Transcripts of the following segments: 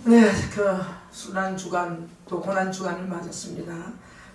네, 순환 주간 또 고난 주간을 맞았습니다.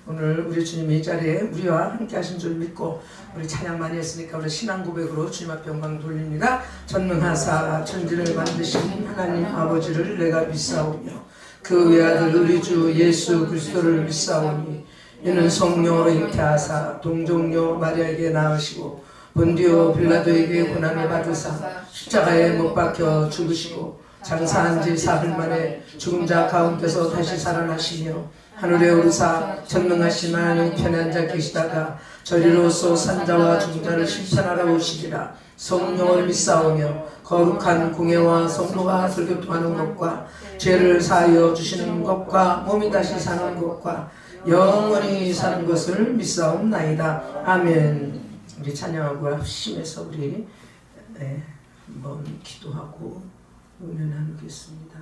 오늘 우리 주님이 이 자리에 우리와 함께 하신 줄 믿고 우리 찬양 많이 했으니까 우리 신앙 고백으로 주님 앞에 영광 돌립니다. 전능하사 천지를 만드신 하나님 아버지를 내가 믿사오며 그 외아들 우리 주 예수 그리스도를 믿사오니 이는 성령으로 잉태하사 동정녀 마리아에게 낳으시고 본디오 빌라도에게 고난을 받으사 십자가에 못 박혀 죽으시고 장사한 지 사흘 만에 죽은 자 가운데서 다시 살아나시며 하늘에 오르사 전능하신 하나님 편에 앉아 계시다가 저리로서 산자와 죽은 자를 심판하러 오시리라. 성령을 믿사오며 거룩한 공예와 성도가 설교통하는 것과 죄를 사하여 주시는 것과 몸이 다시 사는 것과 영원히 사는 것을 믿사옵나이다. 아멘. 우리 찬양하고 합심해서 우리 한번 기도하고 은혜 나누겠습니다.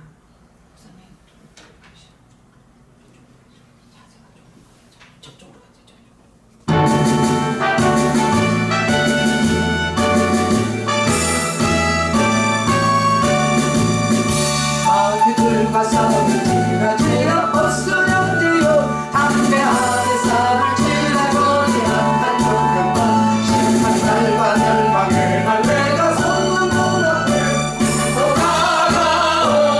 마귀들과 싸움을 지나 죄가 없으련되요 담배 아래 싸움을 지나 거대한 판정된다 심판날과 멸망의 날 내가 섰는 문 앞에 또 다가오리라.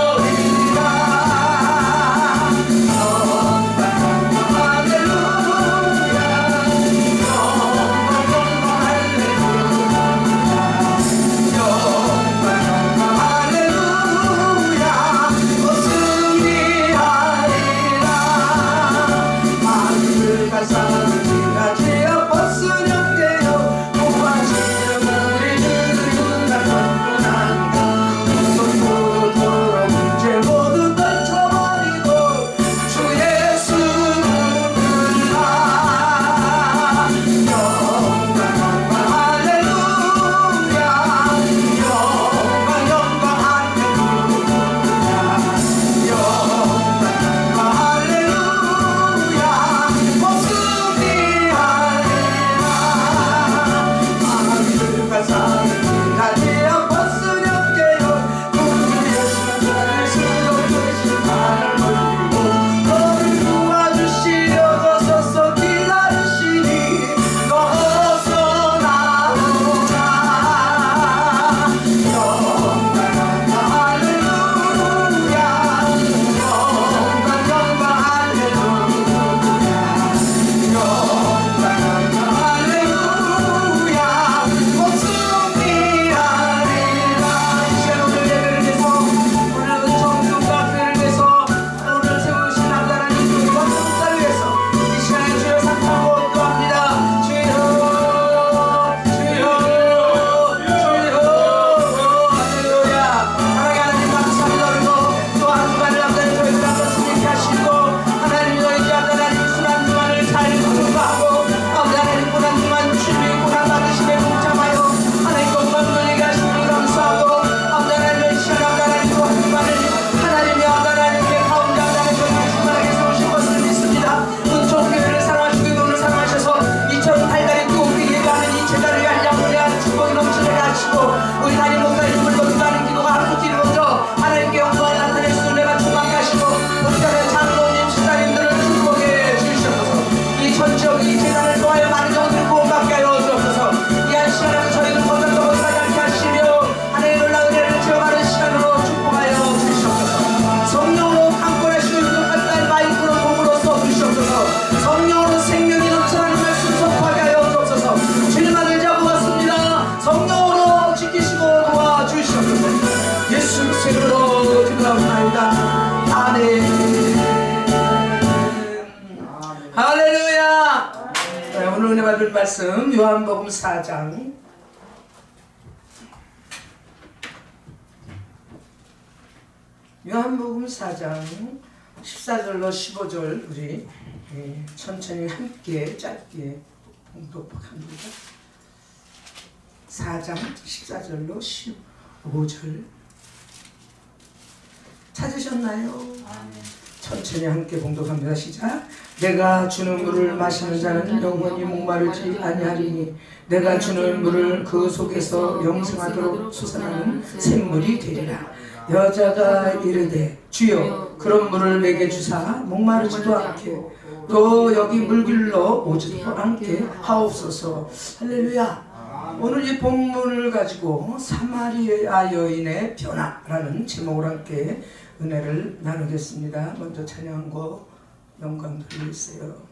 영광 할렐루야 영광 할렐루야. 오늘 은혜 받을 말씀 요한복음 4장 요한복음 4장 14절로 15절 우리 천천히 함께 짧게 봉독합니다. 4장 14절로 15절 찾으셨나요? 천천히 함께 봉독합니다. 시작. 내가 주는 물을 마시는 자는 영원히 목마르지 아니하리니 내가 주는 물을 그 속에서 영생하도록 솟아나는 샘물이 되리라. 여자가 이르되 주여 그런 물을 내게 주사 목마르지도 않게 또 여기 물길로 오지도 않게 하옵소서. 할렐루야. 오늘 이 본문을 가지고 사마리아 여인의 변화라는 제목으로 함께 은혜를 나누겠습니다. 먼저 찬양과 영광 드리겠어요.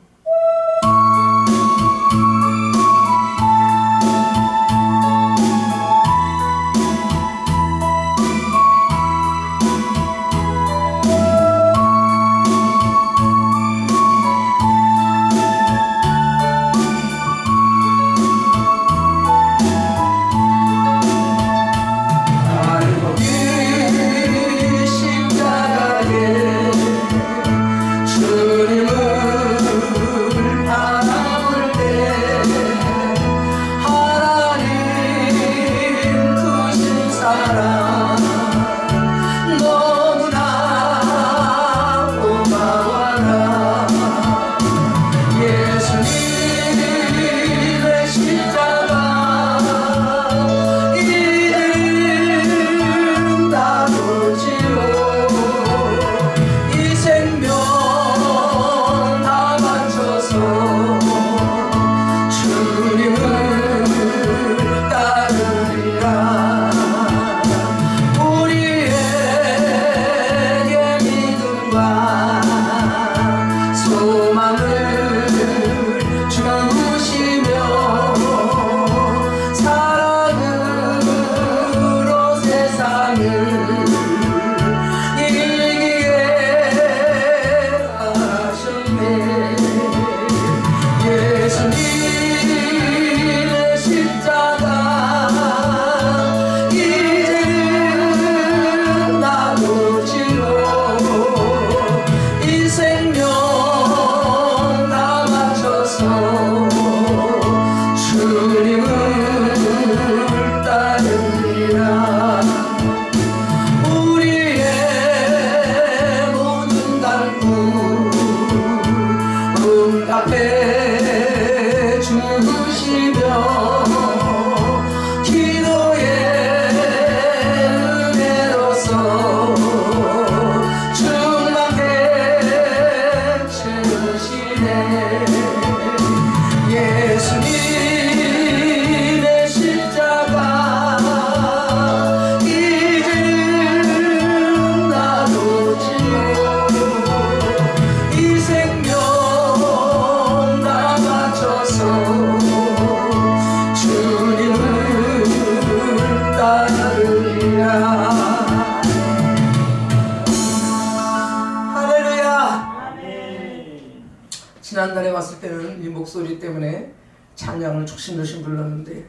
지난달에 왔을 때는 이 목소리 때문에 찬양을 조심조심 불렀는데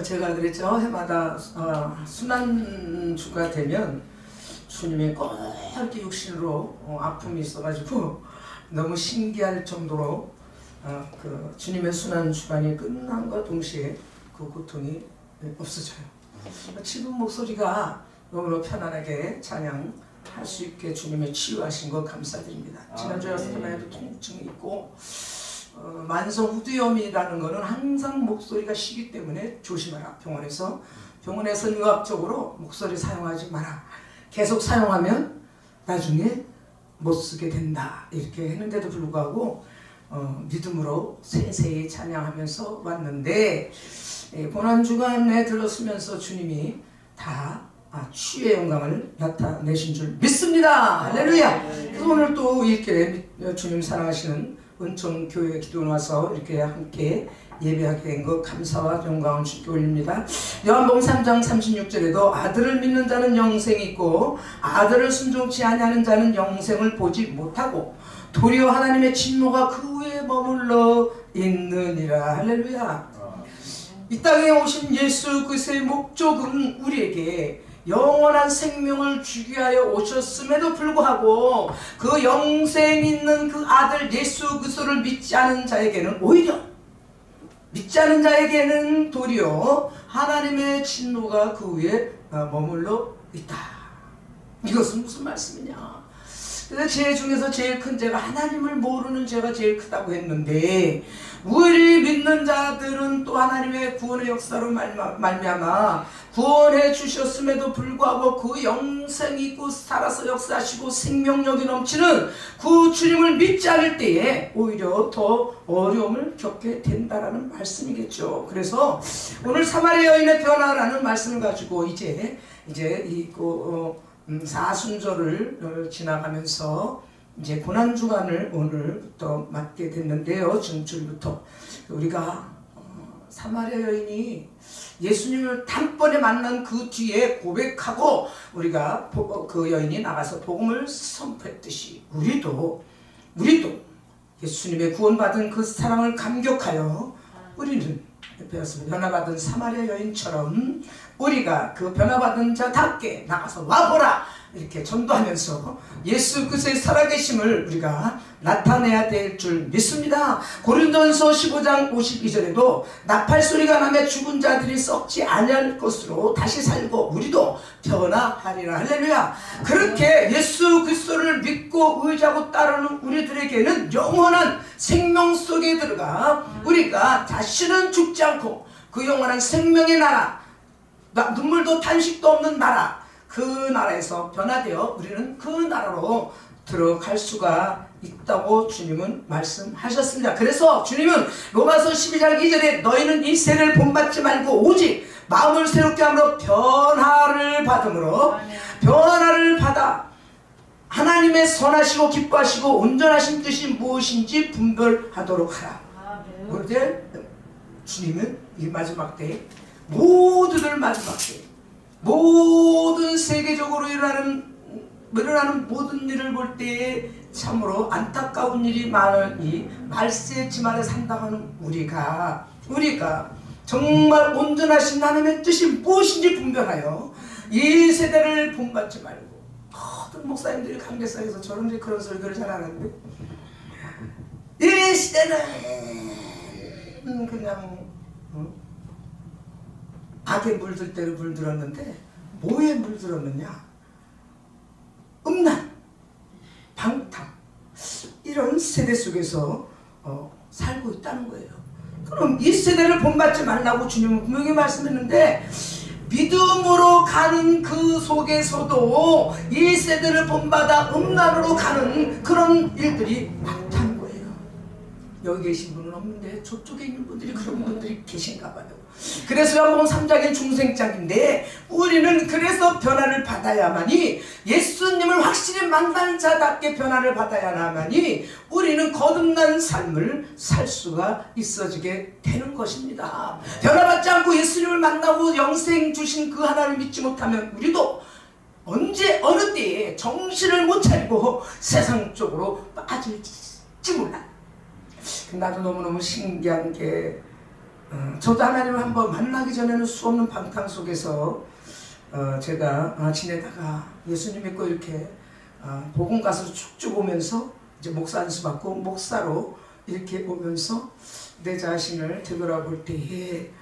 제가 그랬죠. 해마다 순환주가 되면 주님이 꼭 이렇게 육신으로 아픔이 있어가지고 너무 신기할 정도로 그 주님의 순환주간이 끝난과 동시에 그 고통이 없어져요. 지금 목소리가 너무나 편안하게 찬양 할 수 있게 주님의 치유하신 것 감사드립니다. 지난주에 왔을 때만 해도 통증이 있고 만성 후두염이라는 것은 항상 목소리가 쉬기 때문에 조심하라. 병원에서 의학적으로 목소리 사용하지 마라. 계속 사용하면 나중에 못 쓰게 된다. 이렇게 했는데도 불구하고 믿음으로 세세히 찬양하면서 왔는데 고난주간에 들었으면서 주님이 다 치유의 영광을 나타내신 줄 믿습니다. 할렐루야. 그래서 오늘 또 이렇게 주님 사랑하시는 은총교회 기도에 와서 이렇게 함께 예배하게 된 것 감사와 영광을 주께 올립니다. 요한복음 3장 36절에도 아들을 믿는 자는 영생이 있고 아들을 순종치 아니하는 자는 영생을 보지 못하고 도리어 하나님의 진노가 그 위에 머물러 있느니라. 할렐루야. 이 땅에 오신 예수 그리스도의 목적은 우리에게 영원한 생명을 주기 위하여 오셨음에도 불구하고 그 영생 있는 그 아들 예수 그리스도를 믿지 않은 자에게는 오히려 믿지 않은 자에게는 도리어 하나님의 진노가 그 위에 머물러 있다. 이것은 무슨 말씀이냐? 그래서 죄 중에서 제일 큰 죄가 하나님을 모르는 죄가 제일 크다고 했는데, 우리 믿는 자들은 또 하나님의 구원의 역사로 말미암아 구원해 주셨음에도 불구하고 그 영생이 있고 살아서 역사하시고 생명력이 넘치는 그 주님을 믿지 않을 때에 오히려 더 어려움을 겪게 된다라는 말씀이겠죠. 그래서 오늘 사마리아 여인의 변화라는 말씀을 가지고 이제 이 사순절을 지나가면서 이제 고난주간을 오늘부터 맞게 됐는데요. 중줄부터 우리가 사마리아 여인이 예수님을 단번에 만난 그 뒤에 고백하고 우리가 그 여인이 나가서 복음을 선포했듯이 우리도 예수님의 구원받은 그 사랑을 감격하여 우리는 배웠습니다. 변화받은 사마리아 여인처럼 우리가 그 변화받은 자답게 나가서 와보라 이렇게 전도하면서 예수 그리스도의 살아계심을 우리가 나타내야 될 줄 믿습니다. 고린도전서 15장 52절에도 나팔소리가 나며 죽은 자들이 썩지 아니할 것으로 다시 살고 우리도 변화하리라. 할렐루야. 그렇게 예수 그리스도를 믿고 의지하고 따르는 우리들에게는 영원한 생명 속에 들어가 우리가 다시는 죽지 않고 그 영원한 생명의 나라, 눈물도 탄식도 없는 나라, 그 나라에서 변화되어 우리는 그 나라로 들어갈 수가 있다고 주님은 말씀하셨습니다. 그래서 주님은 로마서 12장 2절에 너희는 이 세를 본받지 말고 오직 마음을 새롭게 함으로 변화를 받아 하나님의 선하시고 기뻐하시고 온전하신 뜻이 무엇인지 분별하도록 하라. 그런데 주님은 이 마지막 때에 모두들 마지막 때에 모든 세계적으로 일어나는 모든 일을 볼 때에 참으로 안타까운 일이 많은 이 말세 지만에 산다는 우리가 정말 온전하신 하나님의 뜻이 무엇인지 분별하여 이 세대를 본받지 말고, 모든 목사님들이 강대상에서 저런 그런 소리를 잘 안 하는데, 이 시대는 그냥 악에 물들 대로 물들었는데 뭐에 물들었느냐? 음란, 방탕, 이런 세대 속에서 살고 있다는 거예요. 그럼 이 세대를 본받지 말라고 주님은 분명히 말씀했는데, 믿음으로 가는 그 속에서도 이 세대를 본받아 음란으로 가는 그런 일들이 많다는 거예요. 여기 계신 분은 없는데 저쪽에 있는 분들이 그런 분들이 계신가 봐요. 그래서 요한복음 3장의 중생장인데, 우리는 그래서 변화를 받아야만이, 예수님을 확실히 만난 자답게 변화를 받아야만이 우리는 거듭난 삶을 살 수가 있어지게 되는 것입니다. 변화받지 않고 예수님을 만나고 영생 주신 그 하나님을 믿지 못하면 우리도 언제 어느 때에 정신을 못 차리고 세상 쪽으로 빠질지 몰라. 나도 너무너무 신기한 게, 저도 하나님을 한번 만나기 전에는 수없는 방탕 속에서 제가 지내다가 예수님 믿고 이렇게 복음 가서 쭉쭉 오면서 이제 목사 안수 받고 목사로 이렇게 오면서 내 자신을 되돌아볼 때에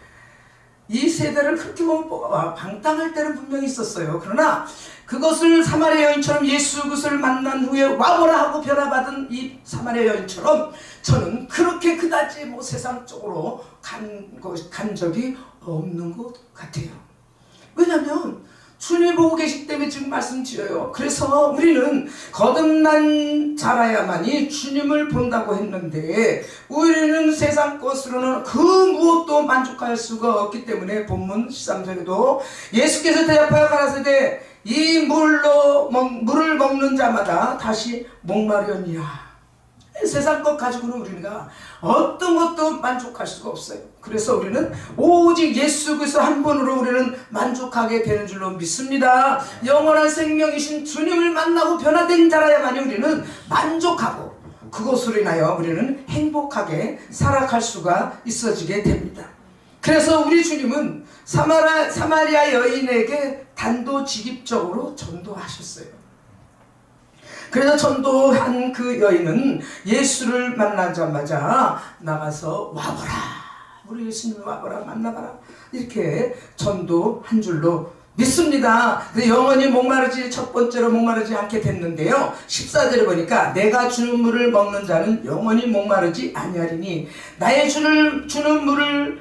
이 세대를 그렇게 보면 방탕할 때는 분명히 있었어요. 그러나 그것을 사마리아 여인처럼 예수 그리스도를 만난 후에 와보라 하고 변화받은 이 사마리아 여인처럼 저는 그렇게 그다지 세상 쪽으로 간 적이 없는 것 같아요. 왜냐하면 주님이 보고 계시기 때문에 지금 말씀드려요. 그래서 우리는 거듭난 자라야만이 주님을 본다고 했는데, 우리는 세상 것으로는 그 무엇도 만족할 수가 없기 때문에 본문 13절에도 예수께서 대답하여 가라사대 이 물을 먹는 자마다 다시 목마르니라. 세상 것 가지고는 우리가 어떤 것도 만족할 수가 없어요. 그래서 우리는 오직 예수 그리스도 한 분으로 우리는 만족하게 되는 줄로 믿습니다. 영원한 생명이신 주님을 만나고 변화된 자라야만이 우리는 만족하고 그것으로 인하여 우리는 행복하게 살아갈 수가 있어지게 됩니다. 그래서 우리 주님은 사마리아 여인에게 단도직입적으로 전도하셨어요. 그래서 전도한 그 여인은 예수를 만나자마자 나가서 와보라, 우리 예수님 와보라, 만나봐라, 이렇게 전도한 줄로 믿습니다. 그래서 영원히 목마르지, 첫 번째로 목마르지 않게 됐는데요. 14절에 보니까 내가 주는 물을 먹는 자는 영원히 목마르지 아니하리니 나의 주는 물은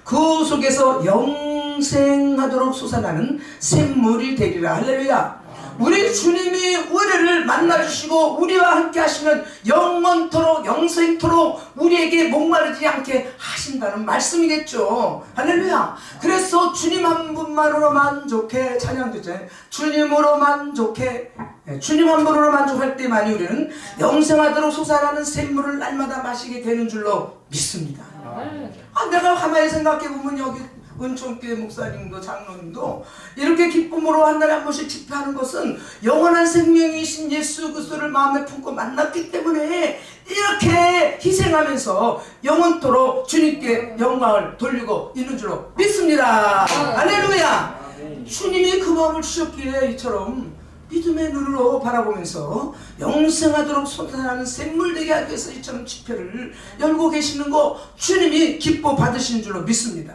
그 속에서 영생하도록 솟아나는 샘물이 되리라. 할렐루야. 우리 주님이 우리를 만나주시고 우리와 함께 하시면 영원토록 영생토록 우리에게 목마르지 않게 하신다는 말씀이겠죠. 할렐루야. 그래서 주님 한 분만으로 만족해. 찬양도 있잖아요. 주님으로 만족해. 주님 한 분으로 만족할 때만이 우리는 영생하도록 솟아나는 샘물을 날마다 마시게 되는 줄로 믿습니다. 내가 가만히 생각해보면 여기 은총교회 목사님도 장로님도 이렇게 기쁨으로 한 달에 한 번씩 집회하는 것은 영원한 생명이신 예수 그리스도를 마음에 품고 만났기 때문에 이렇게 희생하면서 영원토록 주님께 영광을 돌리고 있는 줄로 믿습니다. 할렐루야. 주님이 그 마음을 주셨기에 이처럼 믿음의 눈으로 바라보면서 영생하도록 솟아나는 샘물 되게 하기 위해서 이처럼 집회를 열고 계시는 거 주님이 기뻐 받으시는 줄로 믿습니다.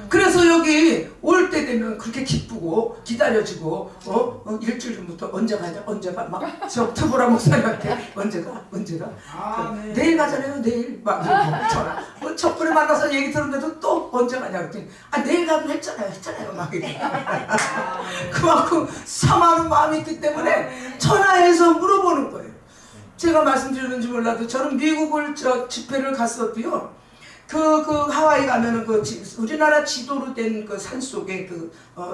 그래서 여기 올 때 되면 그렇게 기쁘고 기다려지고 일주일 전부터 언제 가냐 언제가 막 저 트보라 목사님한테 언제가 네. 내일 가잖아요. 내일 막 전화 첫번에 만나서 얘기 들었는데도 또 언제 가냐 그랬더니 내일 가기로 했잖아요 막 이래. 그만큼 사모하는 마음이 있기 때문에 전화해서 물어보는 거예요. 제가 말씀드렸는지 몰라도 저는 미국을 집회를 갔었고요. 그 하와이 가면은 우리나라 지도로 된 그 산 속에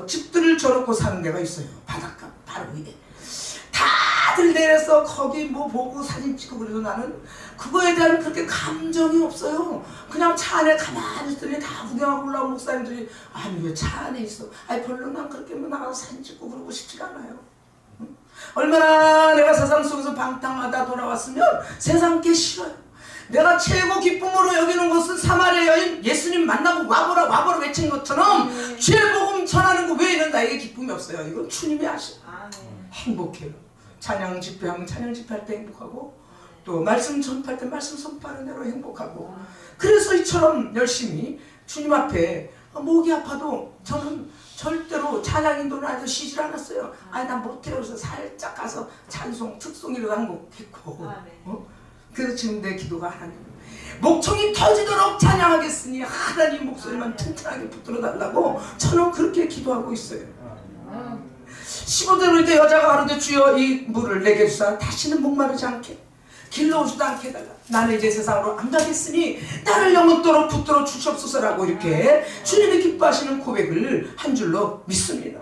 집들을 져놓고 사는 데가 있어요. 바닷가 바로 위에. 다들 내려서 거기 뭐 보고 사진 찍고 그래도 나는 그거에 대한 그렇게 감정이 없어요. 그냥 차 안에 가만히 있더니 다 구경하고 올라온 목사님들이 아니 왜 차 안에 있어? 별로 난 그렇게 뭐 나가서 사진 찍고 그러고 싶지가 않아요. 얼마나 내가 세상 속에서 방탕하다 돌아왔으면 세상 게 싫어요. 내가 최고 기쁨으로 여기는 것은 사마리아 여인 예수님 만나고 와보라 외친 것처럼 죄복음 전하는 거 외에는 나에게 기쁨이 없어요. 이건 주님이 아시죠. 행복해요. 찬양 집회하면 찬양 집회할 때 행복하고 또 말씀 전파할 때 말씀 선포하는 대로 행복하고 그래서 이처럼 열심히 주님 앞에 목이 아파도 저는 절대로 찬양 인도는 아주 쉬질 않았어요. 난 못해요. 그래서 살짝 가서 찬송 특송이라도 한 곡 했고 그래서 지금 내 기도가 하나님 목청이 터지도록 찬양하겠으니 하나님 목소리만 튼튼하게 붙들어 달라고 저는 그렇게 기도하고 있어요. 15절에 이렇게 여자가 하는데 주여 이 물을 내게 주사 다시는 목마르지 않게 길러오지도 않게 해달라. 나는 이제 세상으로 안 가겠으니 나를 영원토록 붙들어 주시옵소서라고 이렇게 주님이 기뻐하시는 고백을 한 줄로 믿습니다.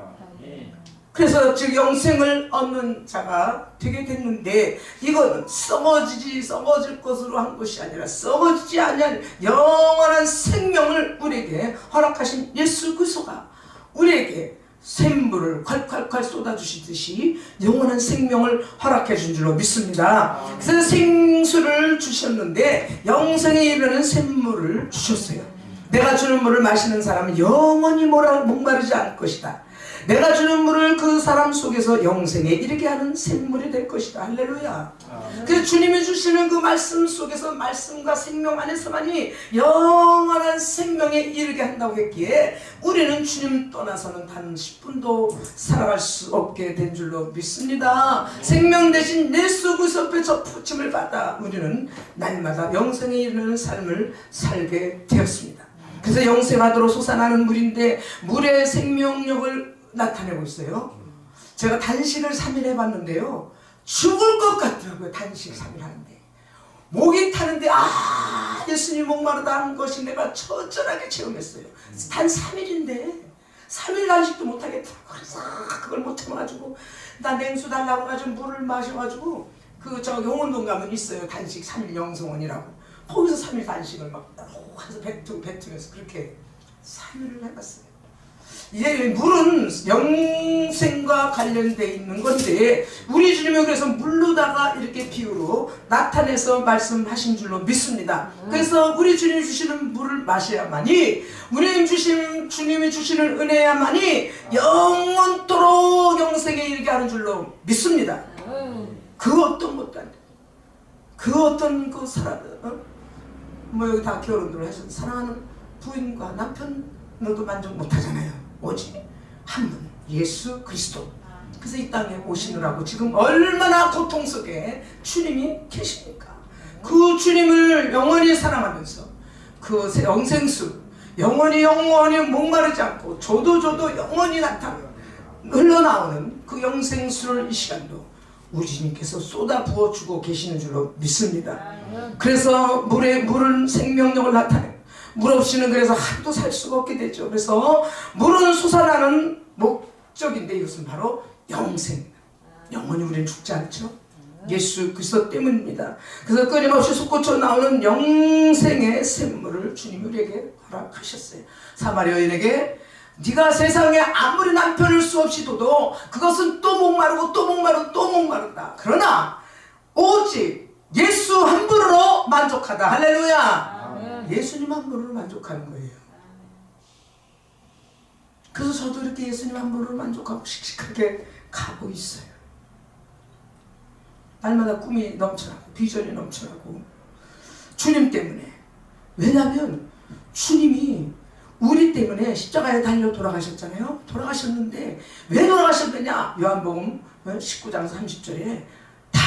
그래서 즉 영생을 얻는 자가 되게 됐는데 이건 썩어질 것으로 한 것이 아니라 썩어지지 아니한 영원한 생명을 우리에게 허락하신 예수 그리스도가 우리에게 샘물을 콸콸콸 쏟아주시듯이 영원한 생명을 허락해 준 줄로 믿습니다. 그래서 생수를 주셨는데 영생에 이르는 샘물을 주셨어요. 내가 주는 물을 마시는 사람은 영원히 목마르지 않을 것이다. 내가 주는 물을 그 사람 속에서 영생에 이르게 하는 샘물이 될 것이다. 할렐루야. 그래서 주님이 주시는 그 말씀 속에서 말씀과 생명 안에서만이 영원한 생명에 이르게 한다고 했기에 우리는 주님 떠나서는 단 10분도 살아갈 수 없게 된 줄로 믿습니다. 생명 대신 예수 그리스도 앞에서 부침을 받아 우리는 날마다 영생에 이르는 삶을 살게 되었습니다. 그래서 영생하도록 솟아나는 물인데 물의 생명력을 나타내고 있어요. 제가 단식을 3일 해봤는데요. 죽을 것 같더라고요. 단식 3일 하는데. 목이 타는데 예수님 목마르다 하는 것이 내가 처절하게 체험했어요. 단 3일인데 3일 단식도 못하겠더라고요. 그래서 그걸 못 참아가지고 나 냉수 달라고 가지고 물을 마셔가지고 용원동 가면 있어요. 단식 3일 영성원이라고. 거기서 3일 단식을 막 해서 뱉으면서 그렇게 3일을 해봤어요. 이제 물은 영생과 관련되어 있는 건데 우리 주님이 그래서 물로다가 이렇게 비유로 나타내서 말씀하신 줄로 믿습니다. 그래서 우리 주님이 주시는 물을 마셔야만이 주님이 주시는 은혜야만이 영원토록 영생에 이르게 하는 줄로 믿습니다. 그 어떤 것도 안 돼. 그 어떤 여기 다 결혼을 해서 사랑하는 부인과 남편 너도 만족 못하잖아요. 오직 한 분, 예수 그리스도. 그래서 이 땅에 오시느라고 지금 얼마나 고통 속에 주님이 계십니까? 그 주님을 영원히 사랑하면서 그 영생수, 영원히 목마르지 않고 조도 영원히 흘러나오는 그 영생수를 이 시간도 우리 주님께서 쏟아 부어주고 계시는 줄로 믿습니다. 그래서 물은 생명력을 나타내고 물 없이는 그래서 하루도 살 수가 없게 되죠. 그래서 물은 솟아나는 목적인데 이것은 바로 영생. 영원히 우리는 죽지 않죠. 예수 그리스도 때문입니다. 그래서 끊임없이 솟구쳐 나오는 영생의 샘물을 주님이 우리에게 허락하셨어요. 사마리아 여인에게 네가 세상에 아무리 남편을 수없이 둬도 그것은 또 목마르고 또 목마르고 또 목마른다. 그러나 오직 예수 한 분으로 만족하다. 할렐루야. 예수님 한 분으로 만족하는 거예요. 그래서 저도 이렇게 예수님 한 분으로 만족하고 씩씩하게 가고 있어요. 날마다 꿈이 넘쳐나고 비전이 넘쳐나고 주님 때문에. 왜냐하면 주님이 우리 때문에 십자가에 달려 돌아가셨잖아요. 돌아가셨는데 왜 돌아가셨느냐? 요한복음 19장 30절에 다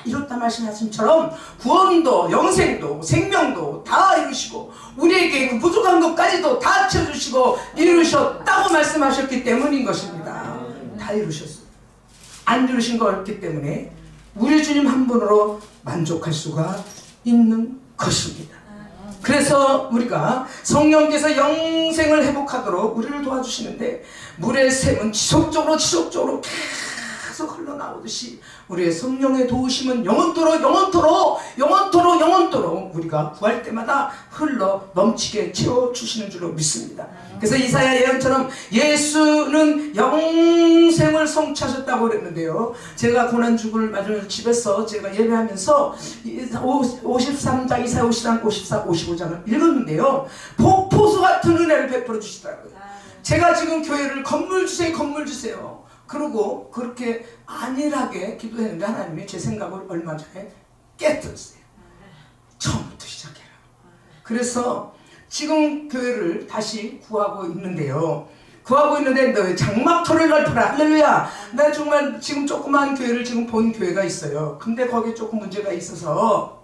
이뤘다 말씀하신처럼 구원도 영생도 생명도 다 이루시고 우리에게 그 부족한 것까지도 다 채워주시고 이루셨다고 말씀하셨기 때문인 것입니다. 다 이루셨어요. 안 이루신 거 없기 때문에 우리 주님 한 분으로 만족할 수가 있는 것입니다. 그래서 우리가 성령께서 영생을 회복하도록 우리를 도와주시는데 물의 샘은 지속적으로 계속 흘러나오듯이 우리의 성령의 도우심은 영원토록 우리가 구할 때마다 흘러 넘치게 채워주시는 줄로 믿습니다. 그래서 이사야 예언처럼 예수는 영생을 성취하셨다고 그랬는데요. 제가 고난주를 맞으면서 집에서 제가 예배하면서 53장 이사야 53, 54, 55장을 읽었는데요. 폭포수 같은 은혜를 베풀어 주시더라고요. 제가 지금 교회를 건물 주세요. 그러고 그렇게 안일하게 기도했는데 하나님이 제 생각을 얼마 전에 깨뜨렸어요. 처음부터 시작해라. 그래서 지금 교회를 다시 구하고 있는데요. 너 장막터를 넓혀라. 할렐루야. 나 정말 지금 조그만 교회를 지금 본 교회가 있어요. 근데 거기에 조금 문제가 있어서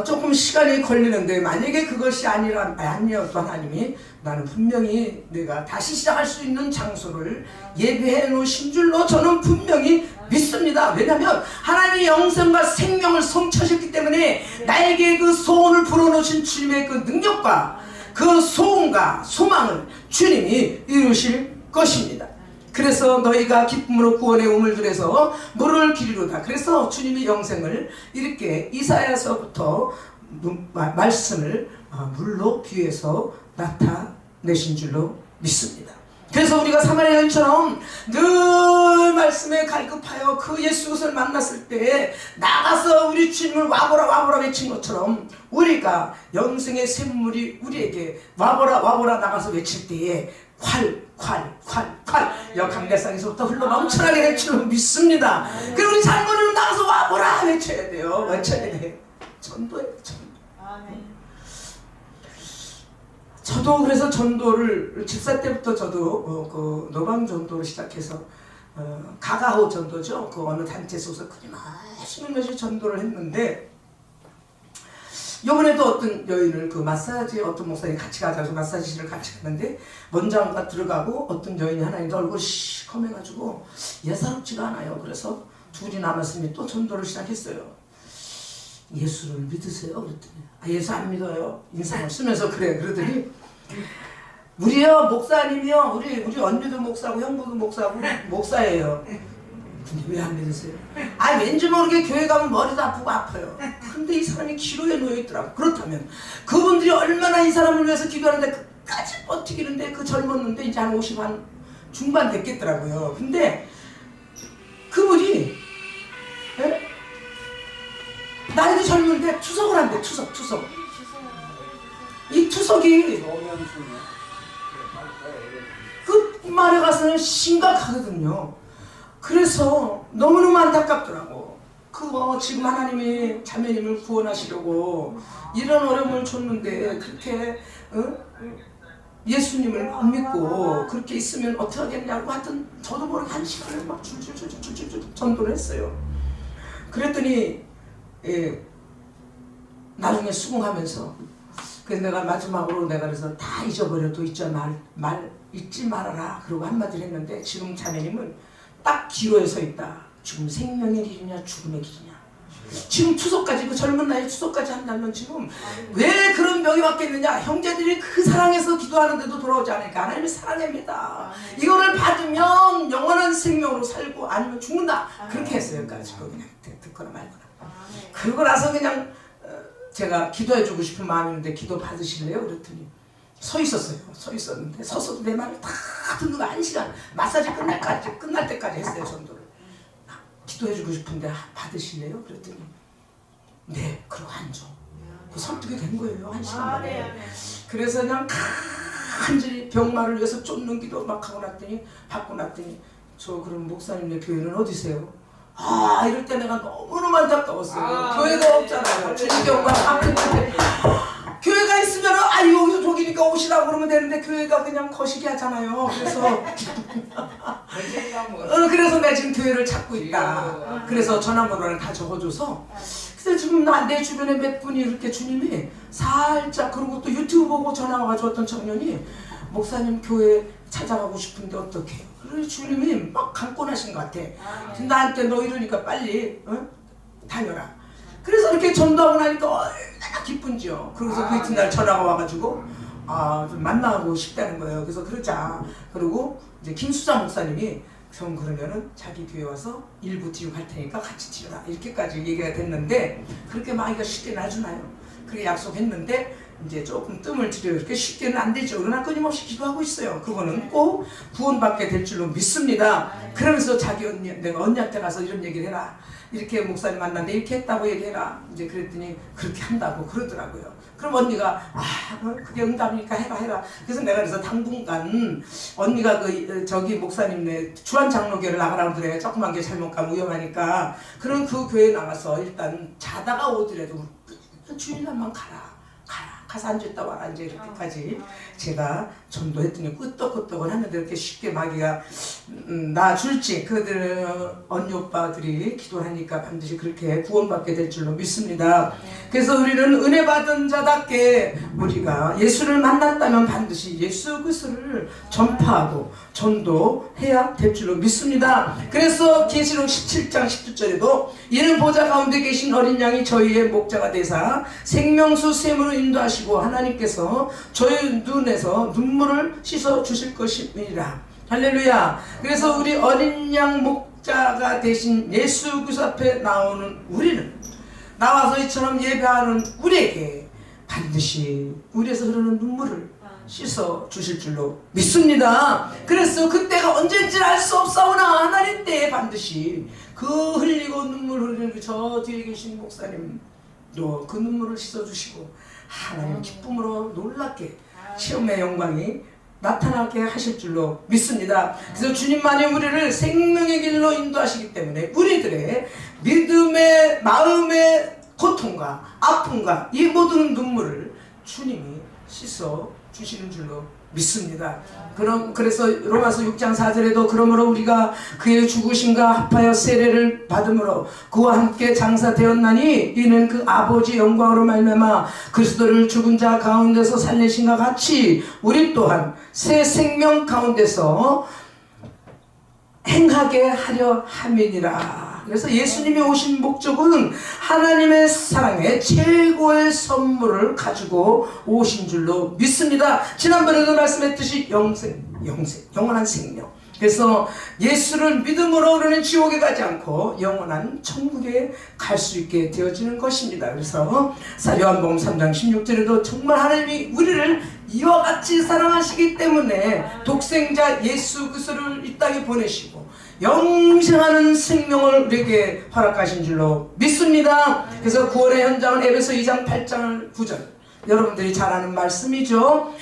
조금 시간이 걸리는데 만약에 그것이 아니어도 하나님이 나는 분명히 내가 다시 시작할 수 있는 장소를 예배해 놓으신 줄로 저는 분명히 믿습니다. 왜냐하면 하나님이 영생과 생명을 성취하셨기 때문에 나에게 그 소원을 불어넣으신 주님의 그 능력과 그 소원과 소망을 주님이 이루실 것입니다. 그래서 너희가 기쁨으로 구원의 우물들에서 물을 기르로다. 그래서 주님이 영생을 이렇게 이사야서부터 말씀을 물로 비유해서 나타내신 줄로 믿습니다. 그래서 우리가 사마리아 여인처럼 늘 말씀에 갈급하여 그 예수 그리스도를 만났을 때 나가서 우리 주님을 와보라 외친 것처럼 우리가 영생의 샘물이 우리에게 와보라 나가서 외칠 때에 콸 강대상에서부터 흘러 넘쳐나게 될 줄로 믿습니다. 그리고 우리 장모님은 나가서 와보라 외쳐야 돼요. 전도예요. 저도 그래서 전도를 집사 때부터 저도 그 노방 전도를 시작해서 가가호 전도죠. 그 어느 단체 속에서 끊임없이 전도를 했는데 이번에도 어떤 여인을 그 마사지 어떤 목사님이 같이 가자고 마사지실을 같이 갔는데 원장과 들어가고 어떤 여인이 하나 있는데 얼굴이 시커매가지고 예사롭지가 않아요. 그래서 둘이 남았으니 또 전도를 시작했어요. 예수를 믿으세요? 그랬더니 예수 안 믿어요. 인상을 쓰면서 그러더니 우리요 목사님이요 우리 언니도 목사고 형부도 목사고 목사예요. 근데 왜 안 믿으세요? 왠지 모르게 교회 가면 머리도 아프고 아파요. 근데 이 사람이 기로에 놓여있더라고. 그렇다면 그분들이 얼마나 이 사람을 위해서 기도하는데 끝까지 버티기는데 그 젊었는데 이제 한 50 중반 됐겠더라고요. 근데 그분이 나이도 젊은데 투석을 한대. 투석 이 투석이 그 말에 가서는 심각하거든요. 그래서 너무너무 안타깝더라고. 지금 하나님이 자매님을 구원하시려고 이런 어려움을 줬는데 그렇게 예수님을 안 믿고 그렇게 있으면 어떻게 하겠냐고 하여튼 저도 모르게 한 시간을 막 줄줄줄줄줄줄 전도를 했어요. 그랬더니 나중에 수긍하면서 그래서 내가 마지막으로 내가 그래서 다 잊어버려도 잊지 말아라 그러고 한마디를 했는데 지금 자매님은 딱 기로에 서 있다. 지금 생명의 길이냐 죽음의 길이냐. 지금 추석까지 그 젊은 나이에 추석까지 한다면 지금 왜 그런 병이 왔겠느냐. 형제들이 그 사랑해서 기도하는데도 돌아오지 않으니까 하나님의 사랑입니다. 이거를 받으면 영원한 생명으로 살고 아니면 죽는다. 그렇게 했어요. 그러니까 그냥 듣거나 말거나. 그러고 나서 그냥 제가 기도해주고 싶은 마음이었는데 기도 받으실래요? 그랬더니 서 있었어요. 서 있었는데 서서도 내 말을 다 듣는 거 1시간 마사지 끝날 때까지 했어요. 전도를. 기도해주고 싶은데 받으실래요? 그랬더니 네, 그러고 앉아. 그 설득이 된 거예요. 1시간 만에. 그래서 그냥 간절히 병마를 위해서 쫓는 기도 막 하고 났더니 받고 났더니 저 그럼 목사님네 교회는 어디세요? 이럴 때 내가 너무너무 안타까웠어요. 교회가 없잖아요. 주님 경우가 아픈데 교회가 있으면 여기서 독이니까 오시라고 그러면 되는데 교회가 그냥 거시기 하잖아요. 그래서 내가 지금 교회를 찾고 있다. 그래서 전화번호를 다 적어줘서 그래서 지금 내 주변에 몇 분이 이렇게 주님이 살짝 그리고 또 유튜브 보고 전화 와가지고 어떤 청년이 목사님 교회 찾아가고 싶은데 어떡해요? 그래서 주님이 막 강권하신 것 같아. 나한테 너 이러니까 빨리 다녀라. 그래서 이렇게 전도하고 나니까 얼마나 기쁜지요. 그래서 그 이튿날 전화가 와가지고 좀 만나고 싶다는 거예요. 그래서 그러자. 그리고 이제 김수자 목사님이 전 그러면은 자기 교회 와서 일부 ti유할 테니까 같이 ti유라 이렇게까지 얘기가 됐는데 그렇게 마귀가 쉽게 놔주나요? 그렇게 약속했는데 이제 조금 뜸을 들여요. 그렇게 쉽게는 안 되죠. 그러나 끊임없이 기도하고 있어요. 그거는 꼭 구원받게 될 줄로 믿습니다. 그러면서 자기 언니, 내가 언니한테 가서 이런 얘기를 해라. 이렇게 목사님 만났는데 이렇게 했다고 얘기해라. 이제 그랬더니 그렇게 한다고 그러더라고요. 그럼 언니가 그게 응답이니까 해라. 그래서 내가 그래서 당분간 언니가 저기 목사님네 주한장로교회를 나가라고 그래요. 조그만 게 잘못 가면 위험하니까. 그럼 그 교회에 나가서 일단 자다가 오더라도 주일날만 가서 앉았다 와라. 이제 이렇게까지 제가 전도했더니 끄떡끄떡을 하는데 이렇게 쉽게 마귀가 놔줄지 그들 언니 오빠들이 기도하니까 반드시 그렇게 구원받게 될 줄로 믿습니다. 그래서 우리는 은혜 받은 자답게 우리가 예수를 만났다면 반드시 예수 그리스도를 전파하고 전도해야 될 줄로 믿습니다. 그래서 계시록 17장 10절에도 이는 보좌 가운데 계신 어린 양이 저희의 목자가 되사 생명수 샘으로 인도하시고 하나님께서 저희 눈에서 눈물을 씻어 주실 것이니라. 할렐루야. 그래서 우리 어린 양 목자가 되신 예수 그리스도 앞에 나오는 우리는 나와서 이처럼 예배하는 우리에게 반드시 우리에서 흐르는 눈물을 씻어 주실 줄로 믿습니다. 그래서 그때가 언제인지 알 수 없사오나 하나님 때에 반드시 그 흘리고 눈물 흘리는 저 뒤에 계신 목사님도 그 눈물을 씻어 주시고 하나님 기쁨으로 놀랍게 시험의 영광이 나타나게 하실 줄로 믿습니다. 그래서 주님만이 우리를 생명의 길로 인도하시기 때문에 우리들의 믿음의 마음의 고통과 아픔과 이 모든 눈물을 주님이 씻어 주시는 줄로 믿습니다. 그래서 로마서 6장 4절에도 그러므로 우리가 그의 죽으심과 합하여 세례를 받음으로 그와 함께 장사되었나니 이는 그 아버지 영광으로 말미암아 그리스도를 죽은 자 가운데서 살리신과 같이 우리 또한 새 생명 가운데서 행하게 하려 함이니라. 그래서 예수님이 오신 목적은 하나님의 사랑의 최고의 선물을 가지고 오신 줄로 믿습니다. 지난번에도 말씀했듯이 영원한 생명. 그래서 예수를 믿음으로 우리는 지옥에 가지 않고 영원한 천국에 갈 수 있게 되어지는 것입니다. 그래서 요한복음 3장 16절에도 정말 하나님이 우리를 이와 같이 사랑하시기 때문에 독생자 예수 그리스도를 이 땅에 보내시고 영생하는 생명을 우리에게 허락하신 줄로 믿습니다. 그래서 구원의 현장은 에베소 2장 8장 9절 여러분들이 잘 아는 말씀이죠.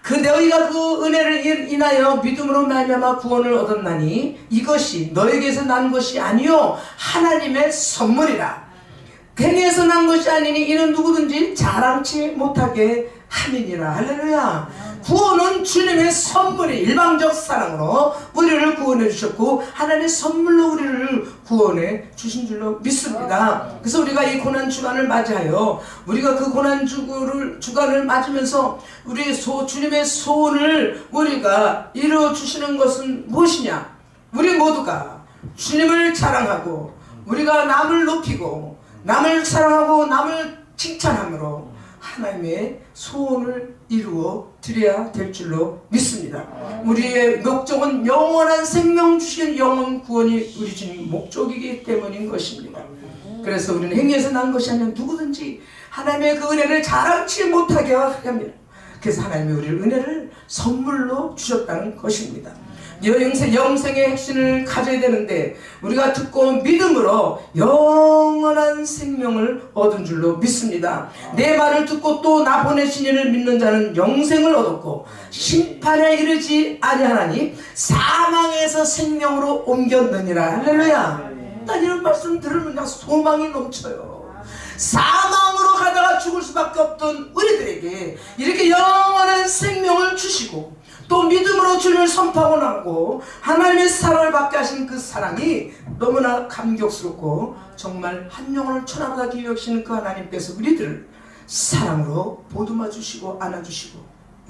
그 너희가 그 은혜를 인하여 믿음으로 말미암아 구원을 얻었나니 이것이 너에게서 난 것이 아니요 하나님의 선물이라. 행위에서 난 것이 아니니 이는 누구든지 자랑치 못하게 함이니라. 할렐루야. 구원은 주님의 선물이 일방적 사랑으로 우리를 구원해 주셨고 하나님의 선물로 우리를 구원해 주신 줄로 믿습니다. 그래서 우리가 이 고난주간을 맞이하여 우리가 그 고난주간을 맞으면서 우리 주님의 소원을 우리가 이루어 주시는 것은 무엇이냐? 우리 모두가 주님을 자랑하고 우리가 남을 높이고 남을 사랑하고 남을 칭찬함으로 하나님의 소원을 이루어 드려야 될 줄로 믿습니다. 우리의 목적은 영원한 생명 주신 영원 구원이 우리 주님 목적이기 때문인 것입니다. 그래서 우리는 행위에서 난 것이 아니라 누구든지 하나님의 그 은혜를 자랑치 못하게 합니다. 그래서 하나님이 우리를 은혜를 선물로 주셨다는 것입니다. 영생의 핵심을 가져야 되는데 우리가 듣고 믿음으로 영원한 생명을 얻은 줄로 믿습니다. 내 말을 듣고 또 나 보내신 이를 믿는 자는 영생을 얻었고 심판에 이르지 아니하나니 사망에서 생명으로 옮겼느니라. 할렐루야. 난 이런 말씀 들으면 그냥 소망이 넘쳐요. 사망으로 가다가 죽을 수밖에 없던 우리들에게 이렇게 영원한 생명을 주시고 또 믿음으로 주님을 선포하고 나고 하나님의 사랑을 받게 하신 그 사랑이 너무나 감격스럽고 정말 한 영혼을 천하보다 귀히 여기시는 그 하나님께서 우리들을 사랑으로 보듬어 주시고 안아주시고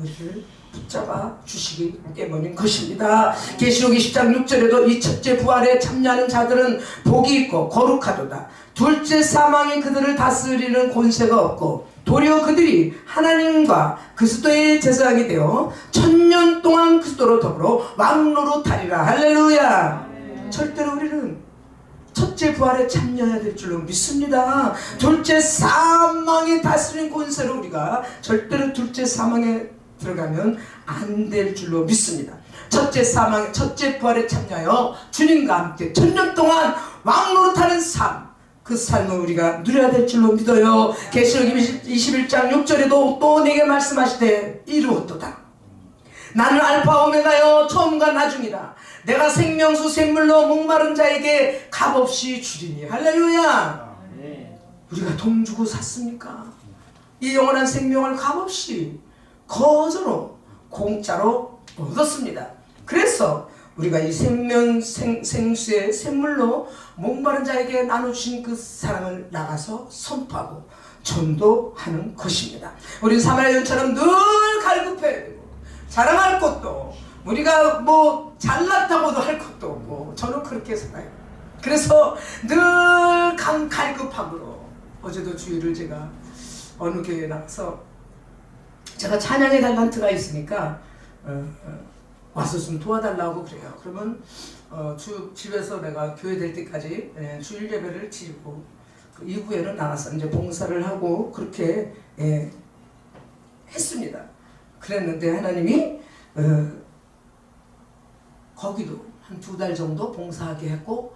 우리를 붙잡아 주시기 때문인 것입니다. 계시록 20장 6절에도 이 첫째 부활에 참여하는 자들은 복이 있고 거룩하도다. 둘째 사망이 그들을 다스리는 권세가 없고 도리어 그들이 하나님과 그리스도의 제사장이 되어 1000년 동안 그리스도로 더불어 왕노로 타리라. 할렐루야. 절대로 우리는 첫째 부활에 참여해야 될 줄로 믿습니다. 둘째 사망이 다스리는 권세로 우리가 절대로 둘째 사망에 들어가면 안 될 줄로 믿습니다. 첫째 부활에 참여하여 주님과 함께 1000년 동안 왕노릇하는 삶, 그 삶을 우리가 누려야 될 줄로 믿어요. 계시록 21장 6절에도 또 내게 말씀하시되 이루었도다. 나는 알파 오메가요 처음과 나중이다. 내가 생명수 샘물로 목마른 자에게 값없이 주리니. 할렐루야. 우리가 돈 주고 샀습니까? 이 영원한 생명을 값없이 거저로 공짜로 얻었습니다. 그래서 우리가 이 생수의 샘물로 목마른 자에게 나눠주신 그 사랑을 나가서 선포하고 전도하는 것입니다. 우리는 사마리아 여인처럼 늘 갈급해야 되고 자랑할 것도 우리가 뭐 잘났다고도 할 것도 없고 저는 그렇게 살아요. 그래서 늘 갈급함으로 어제도 주일을 제가 어느 교회에 나가서 제가 찬양의 달란트가 있으니까 와서 좀 도와달라고 그래요. 그러면 집에서 내가 교회 될 때까지 주일 예배를 드리고 그 이후에는 나가서 이제 봉사를 하고 그렇게 했습니다. 그랬는데 하나님이 거기도 한 2달 정도 봉사하게 했고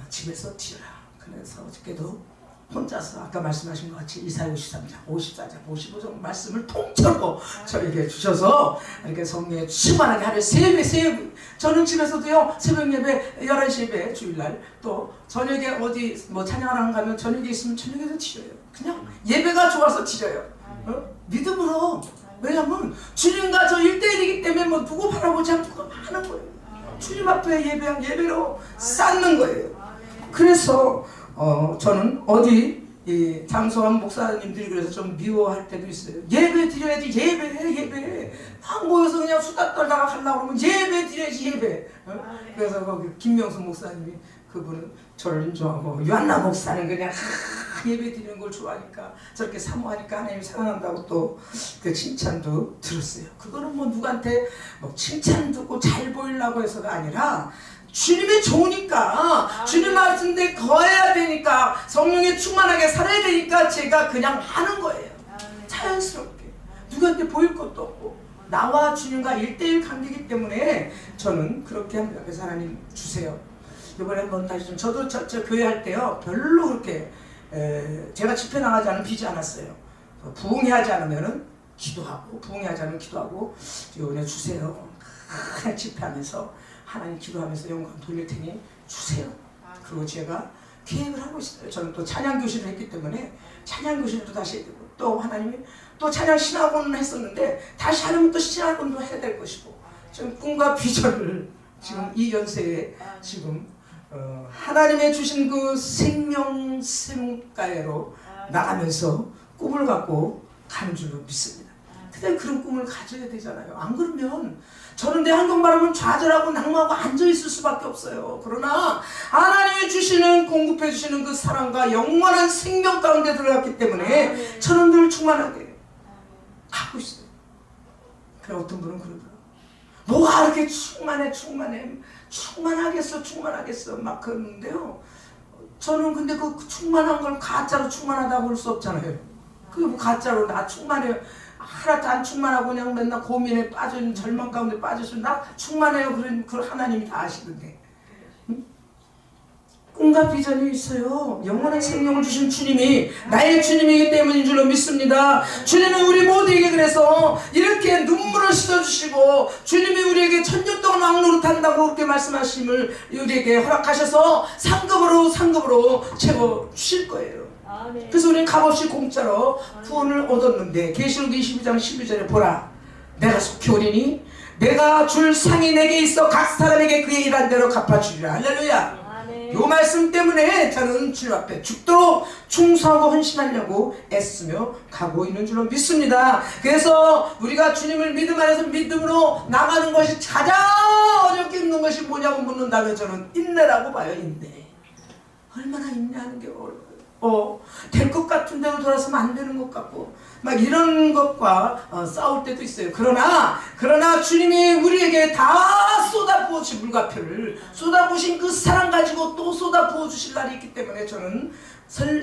집에서 드려라. 그래서 어저께도 혼자서 아까 말씀하신 것 같이 이사야 53장, 54장, 55장 말씀을 통째로 저에게 주셔서 이렇게 성령에 충만하게 하루에 3배 저는 집에서도요 새벽 예배 11시 예배 주일날 또 저녁에 어디 뭐 찬양하러 가면 저녁에 있으면 저녁에도 드려요. 그냥 예배가 좋아서 드려요. 믿음으로. 왜냐면 주님과 저 1대1이기 때문에 뭐 누구 바라보지 않고 하는 거예요. 주님 앞에 예배로 쌓는 거예요. 그래서 저는 어디 장소한 목사님들이 그래서 좀 미워할 때도 있어요. 예배 드려야지. 예배 막 모여서 그냥 수다 떨다가 가려고 그러면 예배 드려야지. 예배. 그래서 거기 김명수 목사님이 그분은 저를 인정하고 유한나 목사는 그냥 예배 드리는 걸 좋아하니까 저렇게 사모하니까 하나님이 사랑한다고 또 그 칭찬도 들었어요. 그거는 뭐 누구한테 뭐 칭찬 듣고 잘 보이려고 해서가 아니라 주님이 좋으니까 주님 말씀대 거해야 되니까 성령에 충만하게 살아야 되니까 제가 그냥 하는 거예요. 자연스럽게 누구한테 보일 것도 없고 나와 주님과 1대1 관계이기 때문에 저는 그렇게 합니다. 그래서 하나님 주세요. 이번에 한번 다시 좀 저도 저 교회 할 때요 별로 그렇게 제가 집회 나가지 않으면 비지 않았어요. 부흥하지 않으면은 기도하고 부흥하지 않으면 기도하고 이번에 주세요. 그냥 집회하면서 하나님 기도하면서 영광 돌릴 테니 주세요. 그리고 제가 계획을 하고 있어요. 저는 또 찬양교실을 했기 때문에 찬양교실도 다시 해야 되고 또 하나님이 또 찬양 신학원을 했었는데 다시 하려면 또 신학원도 해야 될 것이고 지금 꿈과 비전을 지금 이 연세에 지금 하나님의 주신 그 생명가에로 나가면서 꿈을 갖고 가는 줄로 믿습니다. 근데 그런 꿈을 가져야 되잖아요. 안 그러면 저는 내 한국말하면 좌절하고 낙마하고 앉아있을 수밖에 없어요. 그러나 하나님이 주시는 공급해 주시는 그 사랑과 영원한 생명 가운데 들어갔기 때문에 저는 늘 충만하게 가고 있어요. 그래 어떤 분은 그러더라고요. 뭐가 이렇게 충만하겠어 막 그러는데요. 저는 근데 그 충만한 걸 가짜로 충만하다고 할 수 없잖아요. 그게 뭐 가짜로 나 충만해요. 하나도 안 충만하고 그냥 맨날 고민에 빠져있는 절망 가운데 빠져서 나 충만해요. 그런 하나님이 다 아시던데. 응? 꿈과 비전이 있어요. 영원한 생명을 주신 주님이 나의 주님이기 때문인 줄로 믿습니다. 주님은 우리 모두에게 그래서 이렇게 눈물을 씻어주시고 주님이 우리에게 천년 동안 왕노릇한다고 그렇게 말씀하심을 우리에게 허락하셔서 상급으로 채워주실 거예요. 그래서 우리는 값없이 공짜로 구원을 얻었는데 계시록 22장 12절에 보라 내가 속히 오리니 내가 줄 상이 내게 있어 각 사람에게 그의 일한 대로 갚아주리라. 할렐루야. 요 말씀 때문에 저는 주님 앞에 죽도록 충성하고 헌신하려고 애쓰며 가고 있는 줄로 믿습니다. 그래서 우리가 주님을 믿음 안에서 믿음으로 나가는 것이 가장 어렵게 힘든 것이 뭐냐고 묻는다면 저는 인내라고 봐요. 인내. 얼마나 인내하는 게 어려워요. 될 것 같은 대로 돌아서면 안 되는 것 같고 막 이런 것과 싸울 때도 있어요. 그러나 주님이 우리에게 다 쏟아부어주신 물과표를 쏟아부으신 그 사랑 가지고 또 쏟아부어주실 날이 있기 때문에 저는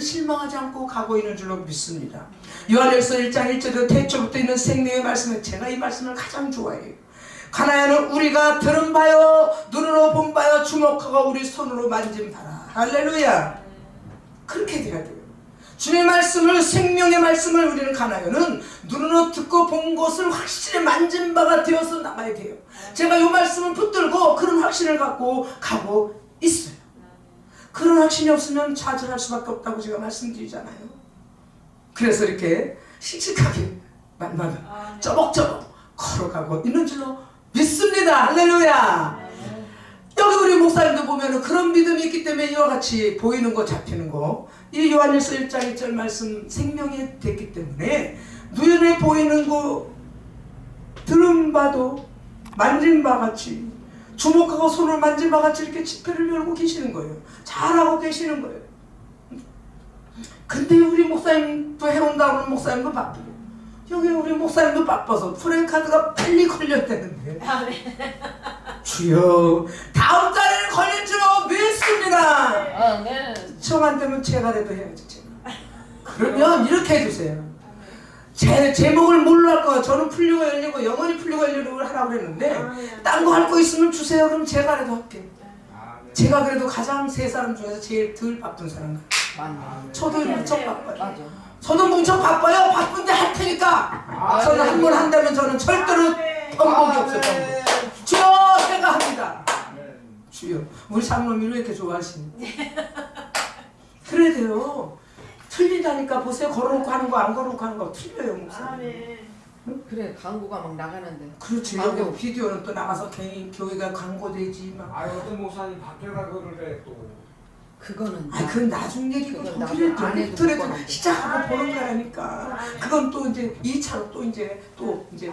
실망하지 않고 가고 있는 줄로 믿습니다. 요한일서 1장 1절에 태초부터 있는 생명의 말씀에 제가 이 말씀을 가장 좋아해요. 가나야는 우리가 들은 바요 눈으로 본 바요 주목하고 우리 손으로 만진 바라. 할렐루야. 그렇게 돼야 돼요. 주님의 말씀을 생명의 말씀을 우리는 가나요는 눈으로 듣고 본 것을 확실히 만진 바가 되어서 나가야 돼요. 제가 이 말씀을 붙들고 그런 확신을 갖고 가고 있어요. 그런 확신이 없으면 좌절할 수밖에 없다고 제가 말씀드리잖아요. 그래서 이렇게 씩씩하게 날마다 쩌벅쩌벅 걸어가고 있는 줄로 믿습니다. 할렐루야. 여기 우리 목사님도 보면은 그런 믿음이 있기 때문에 이와 같이 보이는 거 잡히는 거 이 요한일서 1장 1절 말씀 생명이 됐기 때문에 눈에 보이는 거 들은 바도 만진 바 같이 주목하고 손을 만진 바 같이 이렇게 지폐를 열고 계시는 거예요. 잘하고 계시는 거예요. 근데 우리 목사님도 해온다고 하는 목사님도 바쁘고 여기 우리 목사님도 바빠서 프랜카드가 빨리 걸렸다는데 주여 다음 달에는 걸릴 줄로 믿습니다. 네. 정 안 되면 제가라도 해야지. 제가. 그러면 이렇게 해주세요. 제목을 뭘로 할 거야. 저는 풀리고 열리고 영원히 풀리고 열리고 하라고 그랬는데 딴 거 할 거 있으면 주세요. 그럼 제가라도 할게요. 제가 그래도 가장 세 사람 중에서 제일 덜 바쁜 사람 같아요. 저도 무척 바빠요. 저도 무척 바빠요. 바쁜데 할 테니까 저는 한 번 한다면 저는 절대로 번복이 없어요. 번복. 주여 제가 합니다. 주여 우리 장로님이 왜 이렇게 좋아하시니? 그래야 돼요. 틀리다니까 보세요. 걸어놓고 하는 거 안 걸어놓고 하는 거 틀려요. 목사님. 응? 그래 광고가 막 나가는데. 그렇지. 여기 비디오는 또 나가서 괜히 교회가 광고되지 막. 어떤 목사님 밖에다 그러래 또. 그거는 그건 나중 얘기고 안 그래도 시작하고 보는 거라니까. 그건 또 이제 2차로 또 이제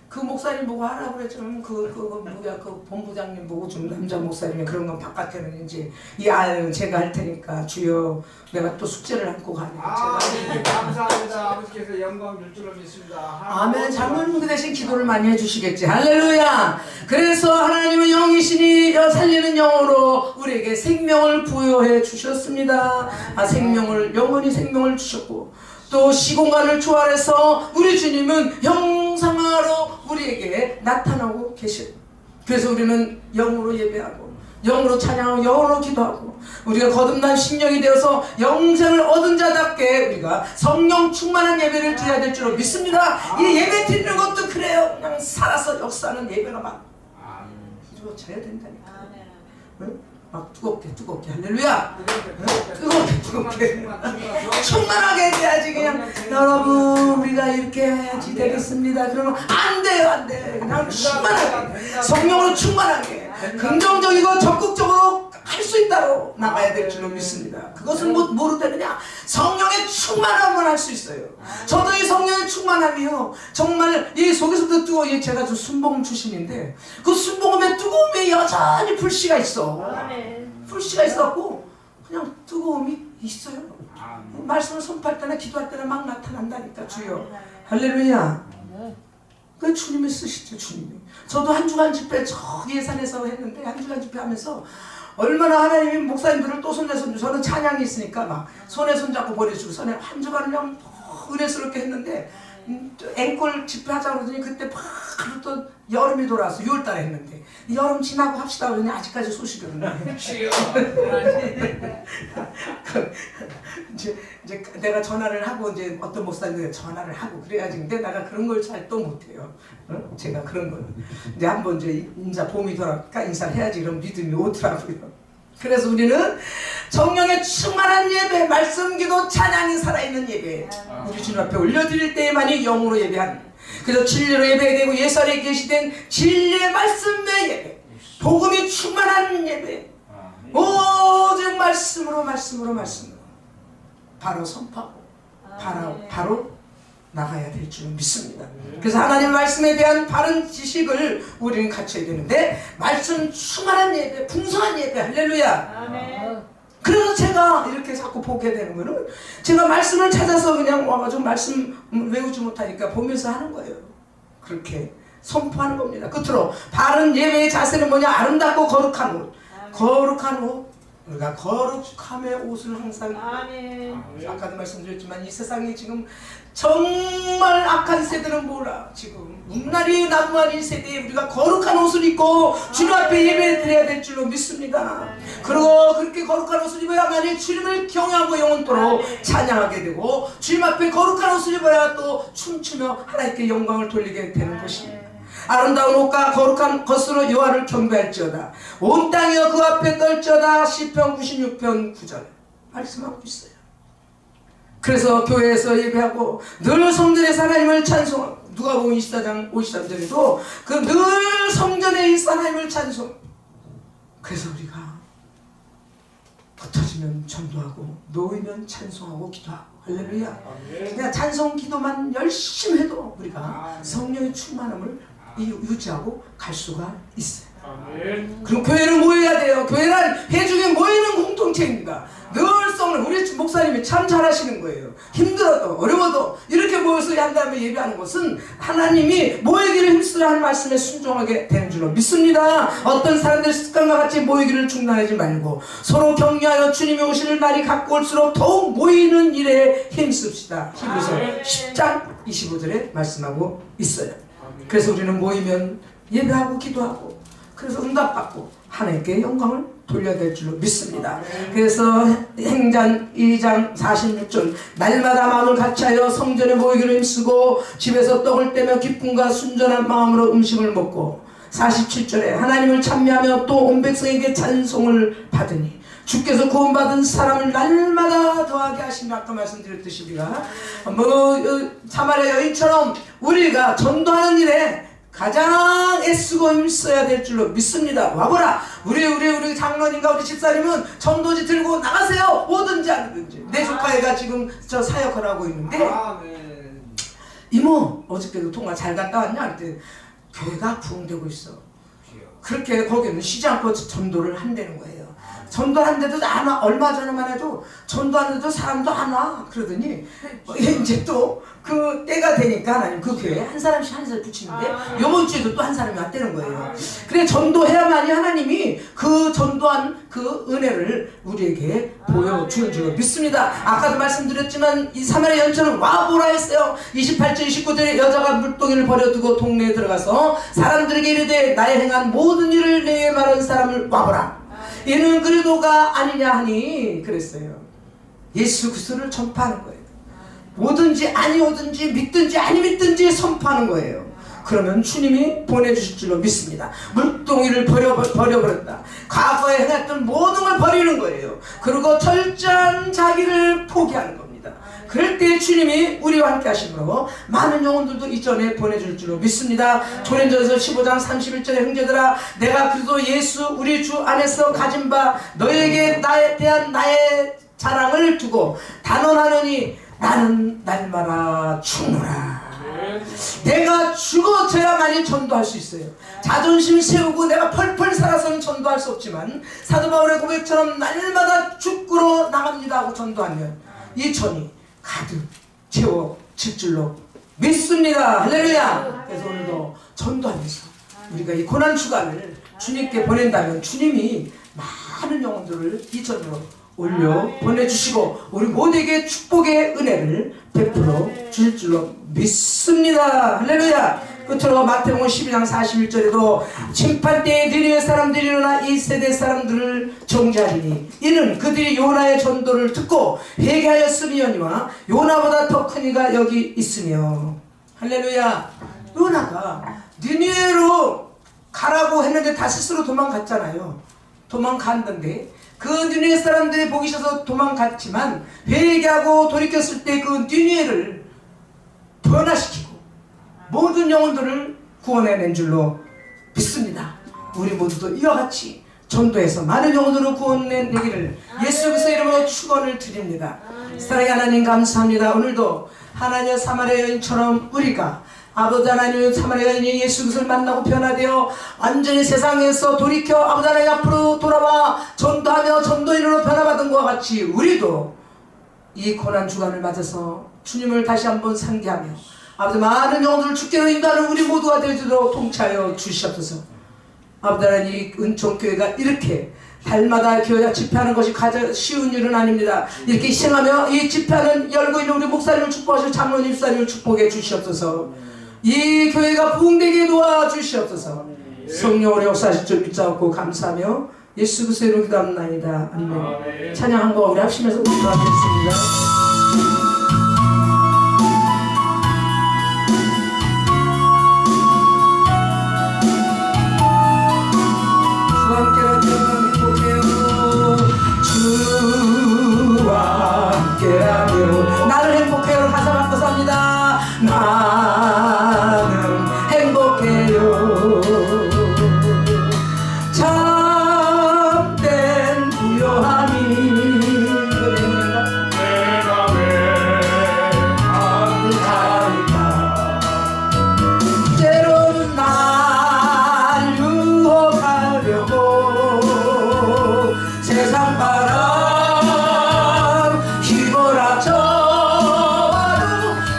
그 목사님 보고 하라고 그랬지만 그 뭐야 그 본부장님 보고 좀 남자 목사님이 그런 건 바깥에는 이제 이 아이는 제가 할 테니까 주여 내가 또 숙제를 안고 가니까 제가 감사합니다. 아버지께서 영광 줄 줄로 믿습니다. 아멘. 장로님 그 대신 기도를 많이 해주시겠지. 할렐루야. 그래서 하나님은 영이시니 살리는 영으로 우리에게 생명을 부여해 주셨습니다. 생명을 영원히 생명을 주셨고 또 시공간을 초월해서 우리 주님은 형상화로 우리에게 나타나고 계시고 그래서 우리는 영으로 예배하고 영으로 찬양하고 영으로 기도하고 우리가 거듭난 신령이 되어서 영생을 얻은 자답게 우리가 성령 충만한 예배를 드려야 될 줄로 믿습니다. 이 예배 드리는 것도 그래요. 그냥 살아서 역사하는 예배가 막 이루어져야 된다니까. 응? 막 뜨겁게 할렐루야. 뜨겁게 충만하게 돼야지. 그냥 여러분 우리가 이렇게 해야지 되겠습니다. 그러면 안 돼요. 그냥 충만하게, 성령으로 충만하게, 긍정적이고 적극적으로 할 수 있다고 나가야 될 줄로 믿습니다. 그것은 모르되느냐? 성령의 충만함을 할 수 있어요. 저도 이 성령의 충만함이요, 정말 이 속에서도 뜨거워. 제가 저 순봉 출신인데 그 순봉함의 뜨거움에 여전히 불씨가 있어. 불씨가 있어갖고 그냥 뜨거움이 있어요. 말씀을 선포할 때나 기도할 때나 막 나타난다니까. 주여 할렐루야. 그 주님이 쓰시죠. 주님이. 저도 한 주간 집회 저기 예산에서 했는데, 한 주간 집회 하면서 얼마나 하나님이 목사님들을 또 손에 손, 저는 찬양이 있으니까 막 손에 손잡고 보내주고 손에 한 주간을 그냥 은혜스럽게 했는데, 앵콜 집회 하자고 그러더니 그때 바로 또 여름이 돌아와서 6월달에 했는데, 여름 지나고 합시다 그러더니 아직까지 소식이 없네. 이제 내가 전화를 하고, 이제 어떤 목사님들 전화를 하고 그래야지. 근데 내가 그런 걸 잘 또 못해요. 제가 그런 거는 이제 한번 이제 인사 봄이 돌아니까 인사를 해야지. 그럼 믿음이 오더라고요. 그래서 우리는 성령의 충만한 예배, 말씀 기도 찬양이 살아있는 예배, 우리 주님 앞에 올려드릴 때에만이 영으로 예배하는, 그래서 진리로 예배되고 예산에 계시된 진리의 말씀의 예배, 복음이 충만한 예배, 오직 말씀으로 바로 선포하고 바로 나가야 될 줄 믿습니다. 그래서 하나님 말씀에 대한 바른 지식을 우리는 갖춰야 되는데, 말씀 충만한 예배, 풍성한 예배, 할렐루야. 그래서 제가 이렇게 자꾸 보게 되는 거는, 제가 말씀을 찾아서 그냥 와가지고 말씀 외우지 못하니까 보면서 하는 거예요. 그렇게 선포하는 겁니다. 끝으로 바른 예배의 자세는 뭐냐? 아름답고 거룩한 옷. 거룩한 옷. 우리가 거룩함의 옷을 항상, 아까도 말씀드렸지만 이 세상에 지금 정말 악한 세대는 몰라. 지금 음란이 난무하는 세대에 우리가 거룩한 옷을 입고 주님 앞에 예배 드려야 될 줄로 믿습니다. 그리고 그렇게 거룩한 옷을 입어야만이 주님을 경외하고 영원토록 찬양하게 되고, 주님 앞에 거룩한 옷을 입어야 또 춤추며 하나님께 영광을 돌리게 되는 것입니다. 아름다운 옷과 거룩한 것으로 여호와를 경배할지어다. 온 땅이여 그 앞에 떨지어다. 시편 96편 9절 말씀하고 있어요. 그래서 교회에서 예배하고 늘 성전에서 하나님을 찬송하고, 누가복음 24장 53절에도 그 늘 성전에 있어 하나님을 찬송. 그래서 우리가 흩어지면 전도하고 놓이면 찬송하고 기도하고, 할렐루야. 그냥 찬송 기도만 열심히 해도 우리가 성령의 충만함을 유지하고 갈 수가 있어요. 그럼 교회는 모여야 돼요. 교회란 회중에 모이는 공동체입니다. 늘 성령, 우리 목사님이 참 잘하시는 거예요. 힘들어도 어려워도 이렇게 모여서 한 다음에 예배하는 것은 하나님이 모이기를 힘쓰라 하는 말씀에 순종하게 되는 줄로 믿습니다. 어떤 사람들 습관과 같이 모이기를 중단하지 말고 서로 격려하여 주님이 오시는 날이 가까울수록 더욱 모이는 일에 힘씁시다. 히브리서 10장 25절에 말씀하고 있어요. 그래서 우리는 모이면 예배하고 기도하고, 그래서 응답받고 하나님께 영광을 돌려야 될 줄로 믿습니다. 그래서 행전 2장 46절 날마다 마음을 같이하여 성전에 모이기를 힘쓰고 집에서 떡을 떼며 기쁨과 순전한 마음으로 음식을 먹고, 47절에 하나님을 찬미하며 또 온 백성에게 찬송을 받으니 주께서 구원받은 사람을 날마다 더하게 하시며, 아까 말씀드렸듯이 우리가 사마리아 여인처럼 우리가 전도하는 일에 가장 애쓰고 힘써야 될 줄로 믿습니다. 와보라. 우리 장로님과 우리 집사님은 전도지 들고 나가세요. 오든지 안 오든지. 내 조카애가 지금 저 사역을 하고 있는데, 이모 어저께도 통화 잘 갔다 왔냐? 그랬더니 교회가 부흥되고 있어. 그렇게 거기는 쉬지 않고 전도를 한다는 거예요. 전도하는데도 안 와. 얼마 전에만 해도 전도하는데도 사람도 안 와. 그러더니 이제 또 그 때가 되니까 하나님 그 교회에 한 사람씩 한 사람 붙이는데, 요번 주에도 또 한 사람이 왔다는 거예요. 그래 전도해야만이 하나님이 그 전도한 그 은혜를 우리에게 보여주는 줄 믿습니다. 아까도 말씀드렸지만 이 사마리아 여인처럼 와보라 했어요. 28절 29절에 여자가 물동이를 버려두고 동네에 들어가서 사람들에게 이르되 나의 행한 모든 일을 내게 말한 사람을 와보라. 이는 그리도가 아니냐 하니 그랬어요. 예수 그리스도를 전파하는 거예요. 오든지 아니 오든지 믿든지 아니 믿든지 선포하는 거예요. 그러면 주님이 보내주실 줄로 믿습니다. 물동이를 버려버렸다. 과거에 행했던 모든 걸 버리는 거예요. 그리고 철저한 자기를 포기하는 겁니다. 그럴 때 주님이 우리와 함께 하심으로 많은 영혼들도 이전에 보내줄 줄로 믿습니다. 고린도전서 15장 31절에 형제들아 내가 그리스도 예수 우리 주 안에서 가진 바 너에게 나에 대한 나의 자랑을 두고 단언하노니 나는 날마다 죽노라. 내가 죽어져야만이 전도할 수 있어요. 자존심 세우고 내가 펄펄 살아서는 전도할 수 없지만 사도 바울의 고백처럼 날마다 죽으러 나갑니다 하고 전도하면 이 전이 가득 채워질 줄로 믿습니다. 할렐루야. 그래서 오늘도 전도하면서 우리가 이 고난 주간을 주님께 보낸다면 주님이 많은 영혼들을 이 전으로 올려 보내주시고 우리 모두에게 축복의 은혜를 베풀어 주실 줄로 믿습니다. 할렐루야. 끝으로 마태복음 12장 41절에도 심판때에 니느웨 사람들이 일어나 이 세대 사람들을 정죄하리니 이는 그들이 요나의 전도를 듣고 회개하였음이니와 요나보다 더 큰 이가 여기 있으며. 할렐루야. 요나가 니느웨로 가라고 했는데 다 스스로 도망갔잖아요. 도망갔는데 그 니느웨 사람들이 보기 싫어서 도망갔지만 회개하고 돌이켰을 때 그 니느웨를 변화시키고 모든 영혼들을 구원해낸 줄로 믿습니다. 우리 모두도 이와 같이 전도해서 많은 영혼들을 구원해내기를 예수 그리스도 이름으로 축원을 드립니다. 사랑의 하나님 감사합니다. 오늘도 하나님 사마리아 여인처럼 우리가 아버지 하나님 사마리아 여인이 예수 그리스도를 만나고 변화되어 완전히 세상에서 돌이켜 아버지 하나님 앞으로 돌아와 전도하며 전도인으로 변화받은 것과 같이 우리도 이 고난 주간을 맞아서 주님을 다시 한번 상기하며 아버지 많은 영혼들을 주께로 인도하는 우리 모두가 되도록 통치하여 주시옵소서. 아버지 하나님 이 은총교회가 이렇게 달마다 교회가 집회하는 것이 가장 쉬운 일은 아닙니다. 이렇게 희생하며 이 집회하는 열고 있는 우리 목사님을 축복하시고 장로님 집사님을 축복해 주시옵소서. 이 교회가 부흥되게 도와주시옵소서. 성령으로 역사하실 줄 믿사옵고 감사하며 예수 그리스도의 이름으로 기도합나이다. 아멘. 찬양 한 번 우리 합심해서 기도하겠습니다. 주와 함께하며 나는 행복해요. 가사 바꿔서 합니다. 나는 행복해요. 참된 부요함이 내 맘에 가득하니까 때로는 날 유혹하려고 세상 바람 휘몰아쳐와도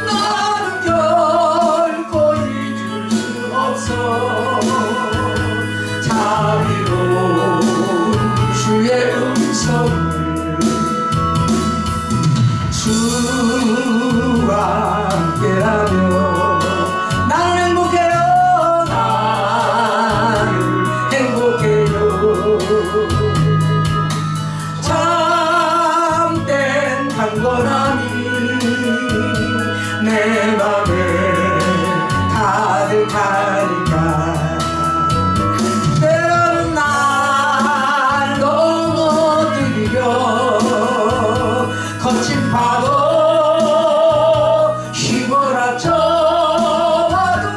나는 결코 잊을 수 없어. 자비로운 주의 음성을 주와 함께하며 나는 행복해요. 나는 행복해요. 참된 강건함이 내 맘에 가득하니까 때로는 날 넘어뜨리려 거친 파도 휘몰아쳐와도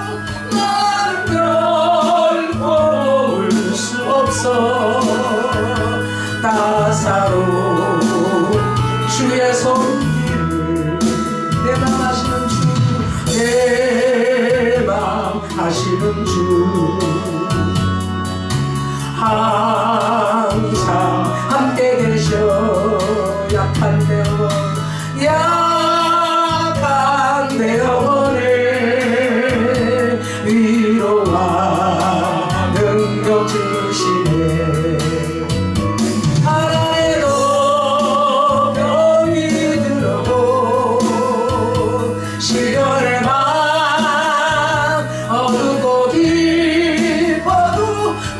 나는 결코 올 수 없어. 따사로운 주의 손길을 내 맘 하시는 주, 내 맘 하시는 주 항상 함께 계셔. 약한 내 영혼에 위로와 능력 주시네. 하나에도 병이 들어도 시련의 밤 어두고 깊어도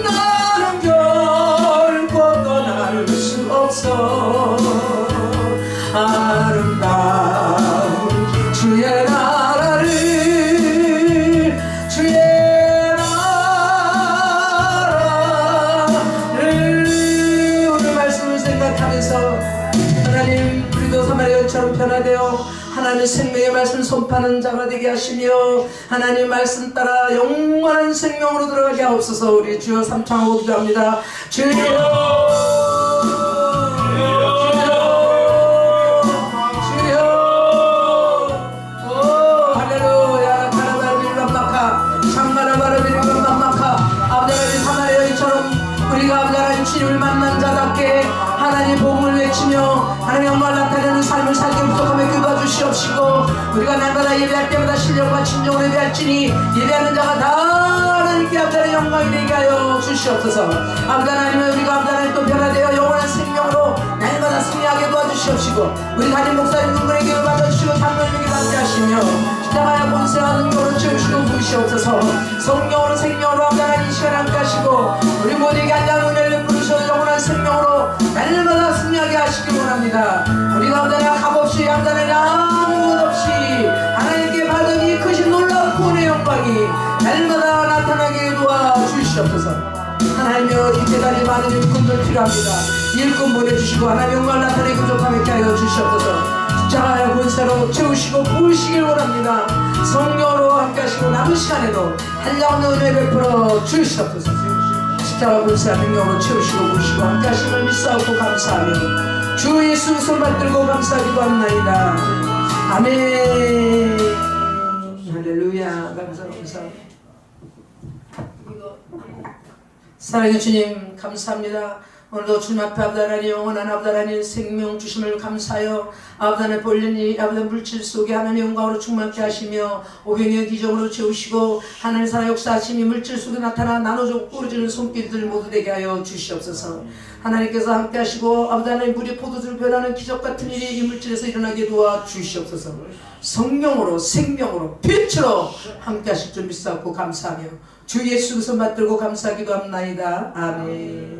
나는 결코 떠날 수 없어. 아름다운 주의 나라를 주의 고백하면서 하나님 우리도 사마리아처럼 변화되어 하나님의 생명의 말씀 손파는 자가 되게 하시며 하나님의 말씀 따라 영원한 생명으로 들어가게 하옵소서. 우리 주여 삼창하고 기도합니다. 주여 주님을 만난 자답게 하나님 복음을 외치며 하나님 영광을 나타내는 삶을 살게 부족함에 기도해 주시옵시고 우리가 날마다 예배할 때마다 신령과 진정으로 예배할지니 예배하는 자가 다 하나님께 아버지의 영광이 되게 하여 주시옵소서. 아버지 하나님 우리가 아버지 하나님 또 변화되어 영원한 생명으로 날마다 승리하게 도와주시옵시고 우리 담임 목사님 눈물의 기도 받아주시고 장로님에게 받게 하시며 십자가의 본세와 능력으로 채우시고 부으시옵소서. 성령으로 생명으로 아버지 하나님 이 시간 함께 하시고 우리 모두에게 한량 은혜를 부르셔서 영원한 생명으로 날마다 승리하게 하시기 원합니다. 우리가 아버지 하나님 값없이 아버지 하나님 아무것 없이 하나님께 받은 이 크신 놀라운 구원의 영광이 날마다 나타나게 도와주시옵소서. 하나님여 이 대단히 많은 일꾼들 필요합니다. 일꾼 보내주시고 하나님 영광을 나타내기 부족함에 하여 주시옵소서. 십자가의 본세로 채우시고 부으시길 원합니다. 성령으로 함께 하시고 남은 시간에도 한량없는 은혜 베풀어 주시옵소서. 십자가 본세와 능력으로 채우시고 부으시고 함께 하심을 믿사옵고 감사하며 주 예수 손 받들고 감사하기도 합나이다. 아멘. 할렐루야. 감사. 사랑의 주님 감사합니다. 오늘도 주님 앞에 아버지 하나님 영원한 아버지 하나님 생명 주심을 감사하여 아버지 하나님 볼련이 아버지 물질 속에 하나님 영광으로 충만케 하시며 오병이어 기적으로 채우시고 하나님 살아 역사하시니 물질 속에 나타나 나눠주고 꾸러지는 손길들 모두 되게 하여 주시옵소서. 하나님께서 함께 하시고 아버지 하나님 물이 포도주로 변하는 기적 같은 일이 이 물질에서 일어나게 도와 주시옵소서. 성령으로 생명으로 빛으로 함께 하실 줄 믿사옵고 감사하며 주 예수 손 받들고 감사하기도 합나이다. 아멘.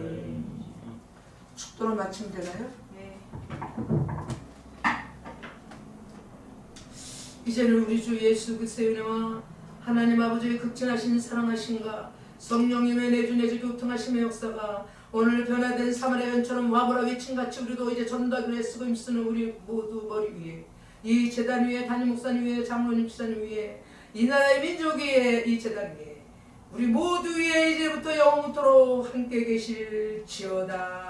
축도로 마치면 되나요? 네. 이제는 우리 주 예수 그리스도의 은혜와 하나님 아버지의 극진하신 사랑하심과 성령님의 내주 교통하심의 역사가 오늘 변화된 사마리아인처럼 와보라 외침같이 우리도 이제 전도하기로 애쓰고 힘쓰는 우리 모두 머리 위에 이 제단 위에 담임 목사님 위에 장로님 집사님 위에 이 나라의 민족 위에 이 제단 위에 우리 모두 위에 이제부터 영원토록 함께 계실지어다.